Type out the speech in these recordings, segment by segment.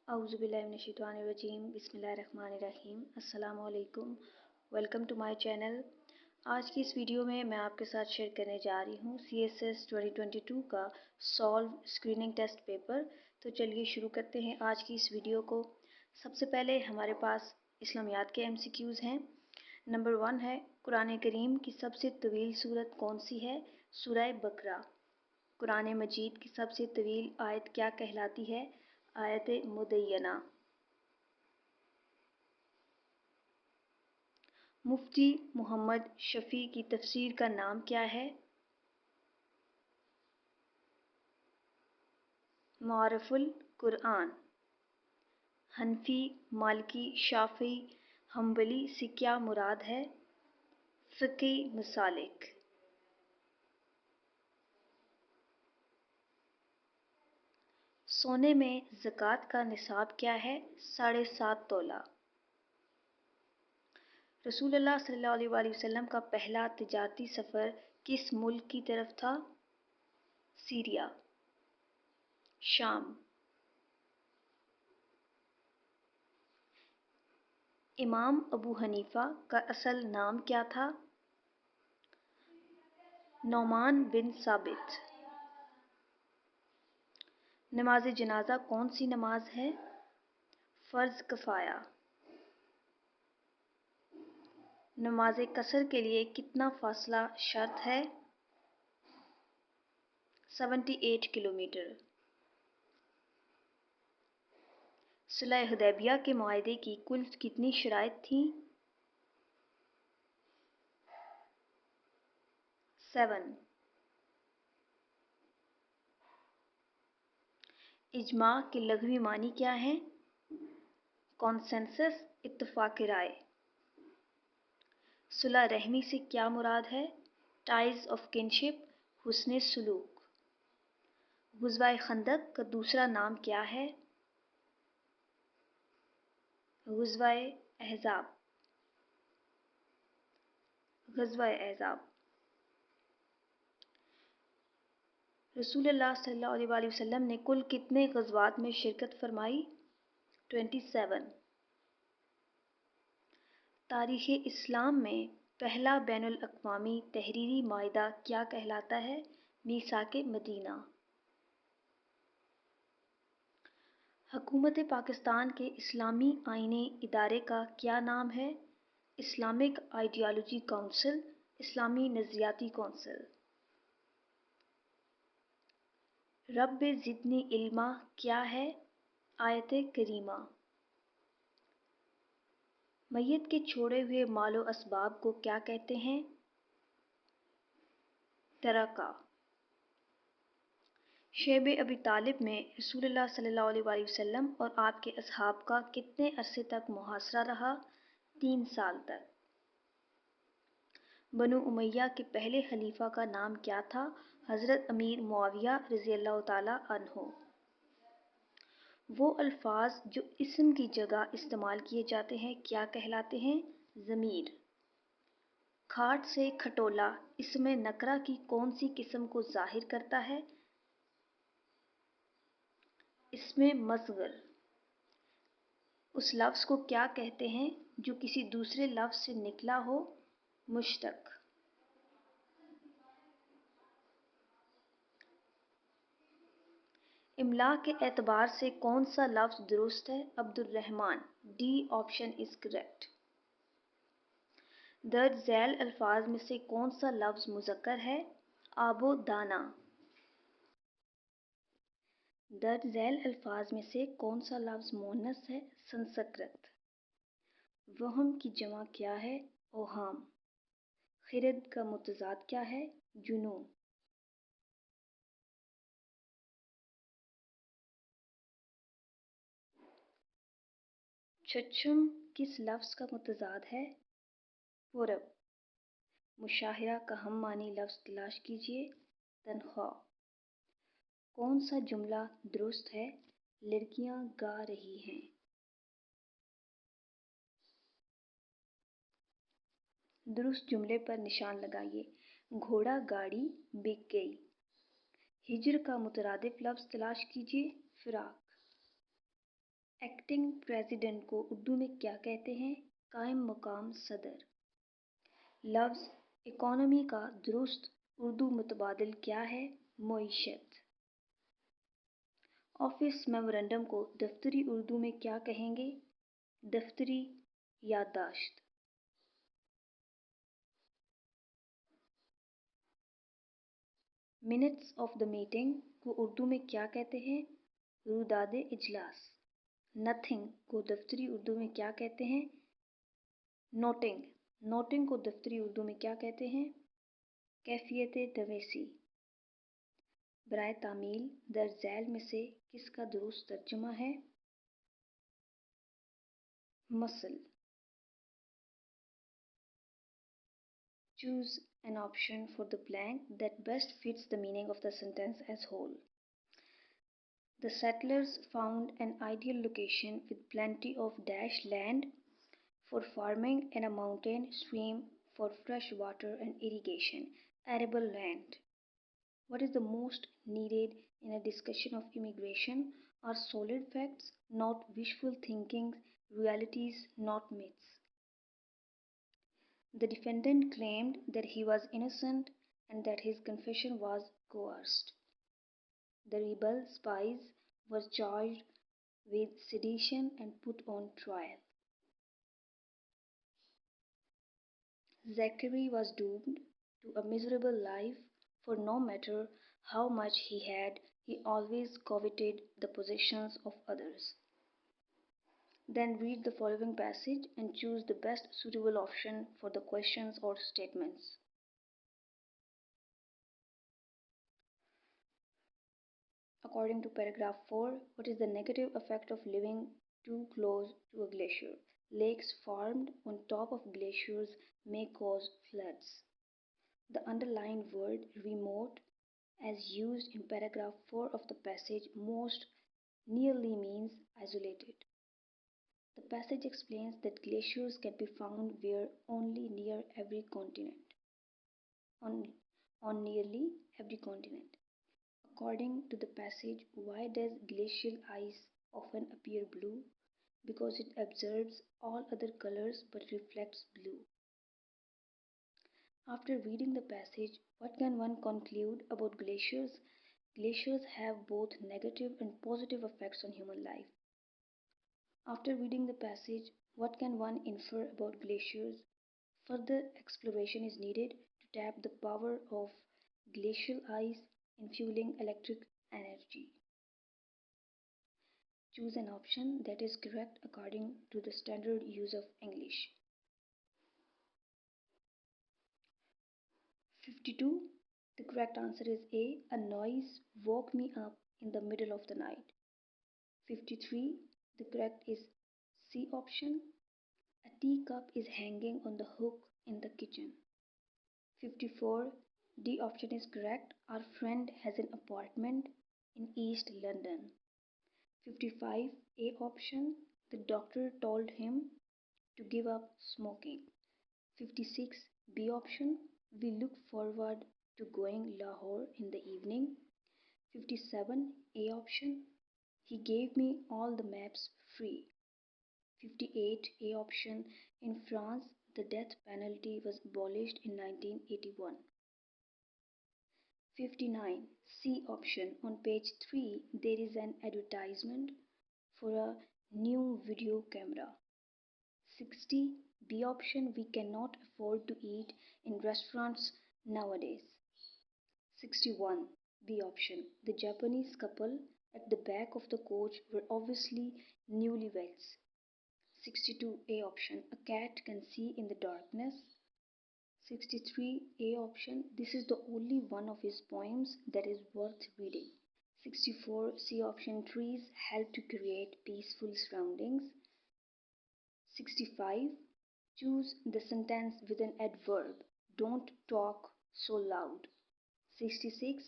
औज़ुबिल्लाहिमिनश्शैतानिर्रजीम बिस्मिल्लाहिर्रहमानिर्रहीम अस्सलाम-ओ-अलैकुम। Welcome to my channel. आज की इस वीडियो में मैं आपके साथ शेयर करने जा रही हूँ CSS 2022 का सॉल्व स्क्रीनिंग टेस्ट पेपर। तो चलिए शुरू करते हैं आज की इस वीडियो को। सबसे पहले हमारे पास इस्लामियात के MCQs हैं। नंबर 1 है, कुरान करीम की सबसे तवील सूरत कौन सी है? सूरह बकरा। कुरान मजीद की सबसे तवील आयत क्या कहलाती है? आयत मुदय्यना। मुफ्ती मोहम्मद शफी की तफसीर का नाम क्या है? मारिफुल कुरान। हनफी, मालिकी, शाफी, हम्बली से क्या मुराद है? फ़िक़ही मसालिक। सोने में ज़कात का निसाब क्या है? 7.5 तोला। रसूलुल्लाह सल्लल्लाहु अलैहि वसल्लम का पहला तिजारती सफ़र किस मुल्क की तरफ था? सीरिया, शाम। इमाम अबू हनीफ़ा का असल नाम क्या था? नौमान बिन साबित। नमाज जनाजा कौन सी नमाज है? फ़र्ज़ किफ़ाया। नमाज कसर के लिए कितना फ़ासला शर्त है? 78 किलोमीटर। सुलह हुदैबिया के मुआहदे की कुल कितनी शराइत थीं? 7। इजमा के लग़वी मानी क्या हैं? कॉन्सेंसस, इत्तफ़ाक़ राय। सुलह रहमी से क्या मुराद है? टाइज़ ऑफ किनशिप, हुस्न सुलूक। ग़ज़वा खंदक का दूसरा नाम क्या है? ग़ज़वा अहज़ाब। ग़ज़वा अहज़ाब। रसूलुल्लाह सल्लल्लाहु अलैहि वसल्लम ने कुल कितने ग़ज़वात में शिरकत फरमाई? 27। तारीख़ इस्लाम में पहला बैनुल अक़वामी तहरीरी माहिदा क्या कहलाता है? मीसाक़े मदीना। हुकूमत पाकिस्तान के इस्लामी आईनी इदारे का क्या नाम है? इस्लामिक आइडियालॉजी काउंसिल, इस्लामी नज़रियाती काउंसिल। रब्बे ज़िदनी इल्मा क्या है? आयत करीमा। मैयत के छोड़े हुए मालो असबाब को क्या कहते हैं? तरका। शेब अबी तालिब में रसूलुल्लाह सल्लल्लाहु अलैहि वसल्लम और आपके असहाब का कितने अरसे तक मुहासरा रहा? 3 साल तक। बनु उमय्या के पहले खलीफा का नाम क्या था? हज़रत अमीर मुआविया रज़ियल्लाहु ताला अन्हु। वो अल्फाज जो इस्म की जगह इस्तेमाल किए जाते हैं क्या कहलाते हैं? ज़मीर। खाट से खटोला इसमें नकरा की कौन सी किस्म को ज़ाहिर करता है? इसमें मसगर। उस लफ्ज़ को क्या कहते हैं जो किसी दूसरे लफ्ज़ से निकला हो? मुश्तक। इमला के एतबार से कौन सा लफ्ज़ दुरुस्त है? Abdurrahman. D option is correct. दर्ज झैल अल्फाज में से कौन सा लफ्ज़ मुज़क्कर है? आबो दाना। दर्ज झैल अल्फाज में से कौन सा लफ्ज़ मुअन्नस है? संस्कृत। वहम की जमा क्या है? ओहाम। खिरद का मुतज़ाद क्या है? जुनून। छछम किस लफ्ज़ का मुतज़ाद है? पूरब। मुशाहिरा का हम मानी लफ्ज़ तलाश कीजिए। तनख्वाह। कौन सा जुमला दुरुस्त है? लड़कियां गा रही हैं। दुरुस्त जुमले पर निशान लगाइए। घोड़ा गाड़ी बिक गई। हिज्र का मुतरादिफ लफ्ज़ तलाश कीजिए। फ़िराक। एक्टिंग प्रेसिडेंट को उर्दू में क्या कहते हैं? कायम मकाम सदर। लफ्ज़ इकोनॉमी का दुरुस्त उर्दू मुतबादिल क्या है? मईशत। ऑफिस मेमोरेंडम को दफ्तरी उर्दू में क्या कहेंगे? दफ्तरी याददाश्त। मिनट्स ऑफ द मीटिंग को उर्दू में क्या कहते हैं? रुदादे इजलास। नथिंग को दफ्तरी उर्दू में क्या कहते हैं? नोटिंग। नोटिंग को दफ्तरी उर्दू में क्या कहते हैं? कैफियत दवेसी। बराए तामील दर्ज झैल में से किसका दुरुस्त तर्जुमा है? Muscle. Choose an option for the blank that best fits the meaning of the sentence as whole. The settlers found an ideal location with plenty of dash land for farming and a mountain stream for fresh water and irrigation. Arable land. What is the most needed in a discussion of immigration are solid facts, not wishful thinking, realities, not myths. The defendant claimed that he was innocent and that his confession was coerced. The rebel spies were charged with sedition and put on trial. Zachary was doomed to a miserable life, for no matter how much he had, he always coveted the possessions of others. Then read the following passage and choose the best suitable option for the questions or statements. According to paragraph 4, what is the negative effect of living too close to a glacier? Lakes formed on top of glaciers may cause floods. The underlined word remote, as used in paragraph 4 of the passage, most nearly means isolated. The passage explains that glaciers can be found where only near every continent, on nearly every continent. According to the passage, why does glacial ice often appear blue? Because it absorbs all other colors but reflects blue. After reading the passage, what can one conclude about glaciers? Glaciers have both negative and positive effects on human life. After reading the passage, what can one infer about glaciers? Further exploration is needed to tap the power of glacial ice in fueling electric energy. Choose an option that is correct according to the standard use of English. 52. The correct answer is A. A noise woke me up in the middle of the night. 53. The correct is C option. A teacup is hanging on the hook in the kitchen. 54. D option is correct. Our friend has an apartment in East London. 55. A option. The doctor told him to give up smoking. 56. B option. We look forward to going Lahore in the evening. 57. A option. He gave me all the maps free. 58. A option. In France, the death penalty was abolished in 1981. 59. C option. On page 3, there is an advertisement for a new video camera. 60. B option. We cannot afford to eat in restaurants nowadays. 61. B option. The Japanese couple at the back of the coach were obviously newlyweds. 62. A option. A cat can see in the darkness. 63. A option. This is the only one of his poems that is worth reading. 64. C option. Trees help to create peaceful surroundings. 65. Choose the sentence with an adverb. Don't talk so loud. 66.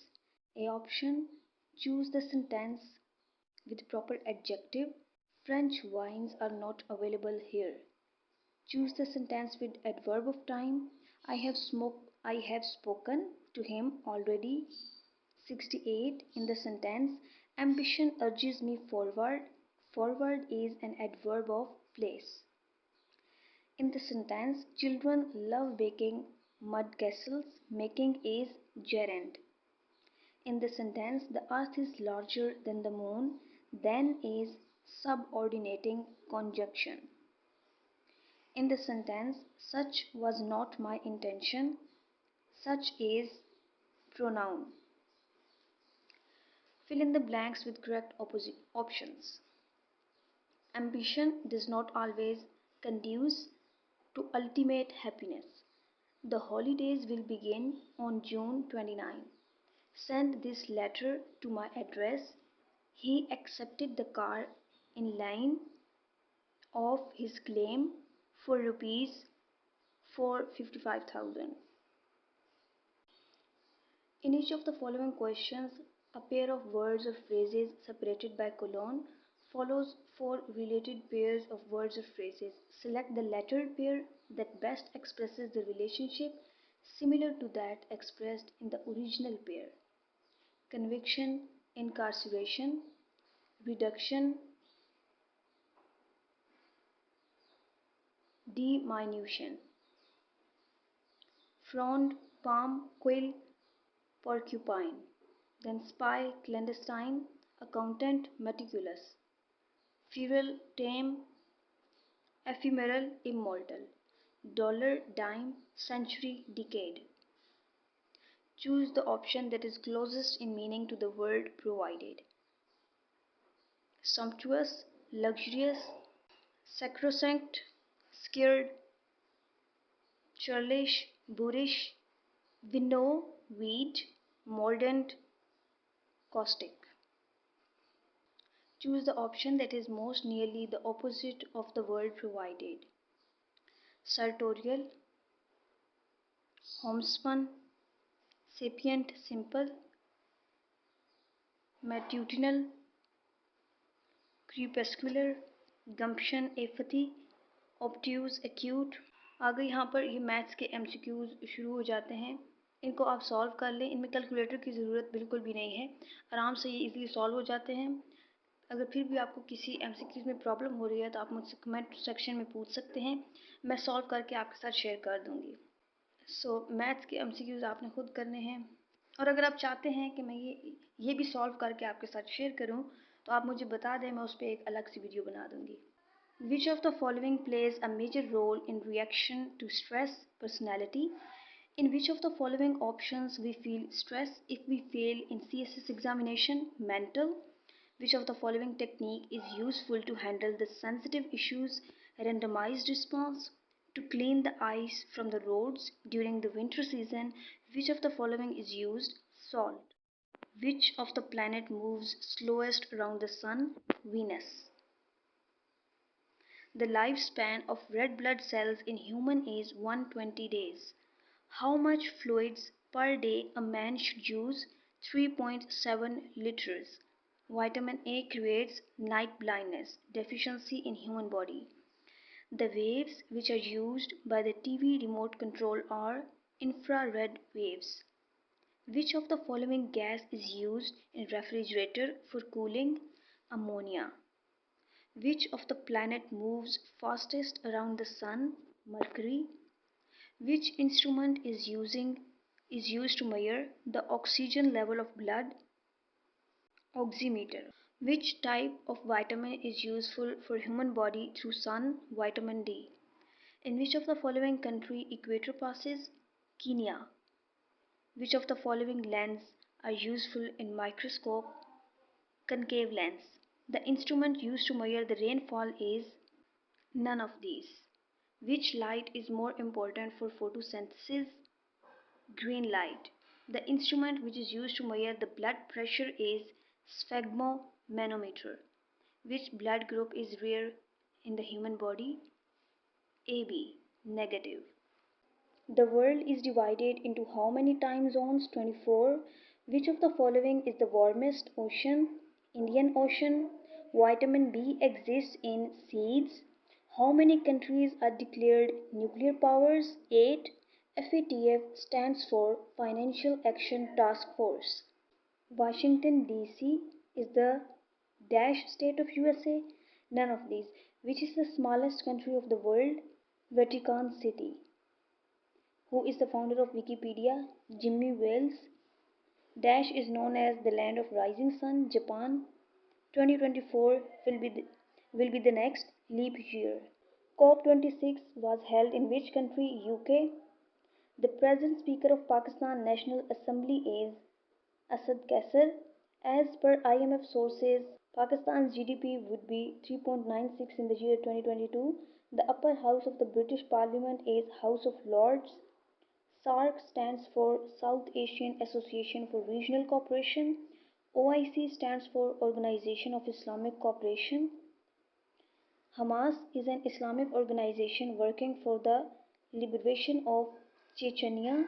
A option. Choose the sentence with proper adjective. French wines are not available here. Choose the sentence with adverb of time. I have spoken to him already. 68. In the sentence, ambition urges me forward. Forward is an adverb of place. In the sentence, children love baking mud castles. Making is gerund. In the sentence, the earth is larger than the moon. Than is subordinating conjunction. In the sentence, such was not my intention. Such is pronoun. Fill in the blanks with correct options. Ambition does not always conduce to ultimate happiness. The holidays will begin on June 29. Send this letter to my address. He accepted the car in line of his claim for rupees 455,000. In each of the following questions, a pair of words or phrases separated by colon follows four related pairs of words or phrases. Select the latter pair that best expresses the relationship similar to that expressed in the original pair. Conviction, incarceration, reduction, diminution. Frond, palm, quill, porcupine. Then spy, clandestine, accountant, meticulous. Feral, tame, ephemeral, immortal. Dollar, dime, century, decade. Choose the option that is closest in meaning to the word provided. Sumptuous, luxurious, sacrosanct, scared, churlish, boorish, winnow, weed, mordant, caustic. Choose the option that is most nearly the opposite of the word provided. Sartorial, homespun, sapient, simple, matutinal, crepuscular, gumption, apathy, obtuse, acute. आगे यहाँ पर ये maths के MCQs शुरू हो जाते हैं. इनको आप सॉल्व कर लें. इनमें कैलकुलेटर की ज़रूरत बिल्कुल भी नहीं है. आराम से ये इजीली सॉल्व हो जाते हैं. अगर फिर भी आपको किसी MCQs में प्रॉब्लम हो रही है तो आप मुझसे कमेंट सेक्शन में पूछ सकते हैं. मैं सॉल्व करके आपके साथ शेयर कर दूँगी. मैथ्स के MCQs आपने खुद करने हैं. और अगर आप चाहते हैं कि मैं ये भी सॉल्व करके आपके साथ शेयर करूं तो आप मुझे बता दें, मैं उस पर एक अलग सी वीडियो बना दूंगी. Which of the following plays a major role in reaction to stress? Personality. In which of the following options we feel stress if we fail in CSS examination? Mental. Which of the following technique is useful to handle the sensitive issues? Randomized response. To clean the ice from the roads during the winter season, which of the following is used? Salt. Which of the planet moves slowest around the sun? Venus. The lifespan of red blood cells in human is 120 days. How much fluids per day a man should use? 3.7 liters. Vitamin A creates night blindness, deficiency in human body. The waves which are used by the TV remote control are infrared waves. Which of the following gas is used in refrigerator for cooling? Ammonia. Which of the planet moves fastest around the sun? Mercury. Which instrument is used to measure the oxygen level of blood? Oximeter. Which type of vitamin is useful for human body through sun? Vitamin D. In which of the following country equator passes? Kenya. Which of the following lens are useful in microscope? Concave lens. The instrument used to measure the rainfall is none of these. Which light is more important for photosynthesis? Green light. The instrument which is used to measure the blood pressure is sphygmomanometer. Which blood group is rare in the human body? AB, negative. The world is divided into how many time zones? 24. Which of the following is the warmest ocean? Indian Ocean. Vitamin B exists in seeds. How many countries are declared nuclear powers? 8. FATF stands for Financial Action Task Force. Washington DC is the dash state of USA. None of these. Which is the smallest country of the world? Vatican City. Who is the founder of Wikipedia? Jimmy Wales. Dash is known as the land of rising sun, Japan. 2024 will be the next leap year. COP26 was held in which country? UK. The present Speaker of Pakistan National Assembly is Asad Kaisar. As per IMF sources, Pakistan's GDP would be 3.96 in the year 2022. The upper house of the British Parliament is House of Lords. SAARC stands for South Asian Association for Regional Cooperation. OIC stands for Organization of Islamic Cooperation. Hamas is an Islamic organization working for the liberation of Chechnya.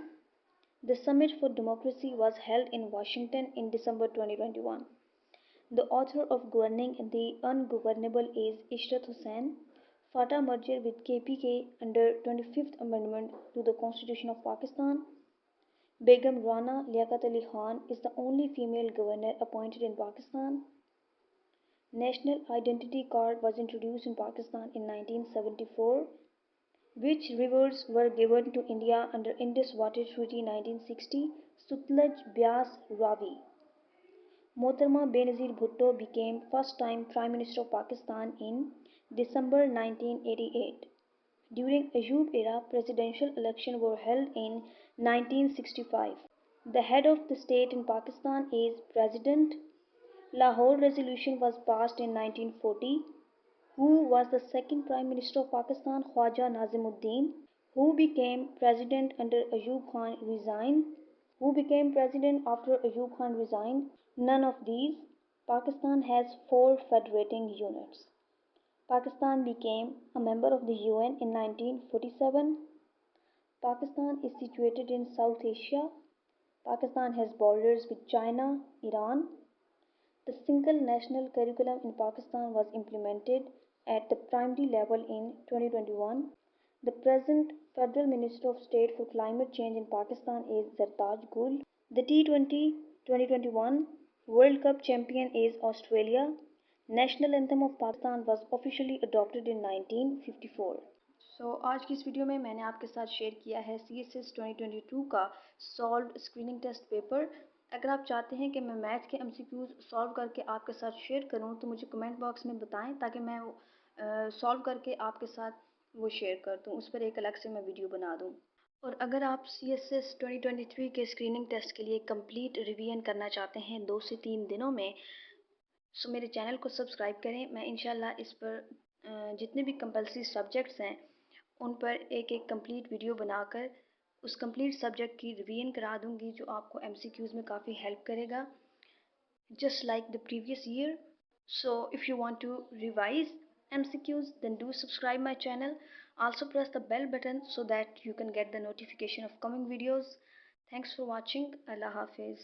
The Summit for Democracy was held in Washington in December 2021. The author of Governing the Ungovernable is Ishrat Hussain. FATA merger with KPK under 25th Amendment to the Constitution of Pakistan. Begum Rana Liaquat Ali Khan is the only female governor appointed in Pakistan. National Identity Card was introduced in Pakistan in 1974. Which rivers were given to India under Indus Water Treaty 1960? Sutlej, Beas, Ravi. Mohtarma Benazir Bhutto became first-time Prime Minister of Pakistan in December 1988. During Ayub era, presidential elections were held in 1965. The head of the state in Pakistan is President. Lahore Resolution was passed in 1940. Who was the second Prime Minister of Pakistan? Khwaja Nazimuddin. Who became president under Ayub Khan resigned? Who became president after Ayub Khan resigned? None of these. Pakistan has 4 federating units. Pakistan became a member of the UN in 1947. Pakistan is situated in South Asia. Pakistan has borders with China, Iran. The single national curriculum in Pakistan was implemented at the primary level in 2021. The present Federal Minister of State for Climate Change in Pakistan is Zartaj Gul. The T20 2021 World Cup champion is Australia. National anthem of Pakistan was officially adopted in 1954. आज की इस video में मैंने आपके साथ share किया है CSS 2022 का सॉल्व स्क्रीनिंग टेस्ट पेपर। अगर आप चाहते हैं कि मैं मैथ के MCQs सॉल्व करके आपके साथ शेयर करूं तो मुझे कमेंट बॉक्स में बताएं ताकि मैं सॉल्व करके आपके साथ वो शेयर कर दूं, उस पर एक अलग से मैं वीडियो बना दूं। और अगर आप CSS 2023 के स्क्रीनिंग टेस्ट के लिए कंप्लीट रिवीजन करना चाहते हैं 2 से 3 दिनों में, सो मेरे चैनल को सब्सक्राइब करें। मैं इंशाल्लाह इस पर जितने भी कंपल्सरी सब्जेक्ट्स हैं उन पर एक एक कंप्लीट वीडियो बनाकर उस कंप्लीट सब्जेक्ट की रिवीजन करा दूंगी, जो आपको MCQs में काफ़ी हेल्प करेगा, just like the previous year. So if you want to revise MCQs, then do subscribe my channel. Also press the bell button so that you can get the notification of coming videos. Thanks for watching. Allah Hafiz.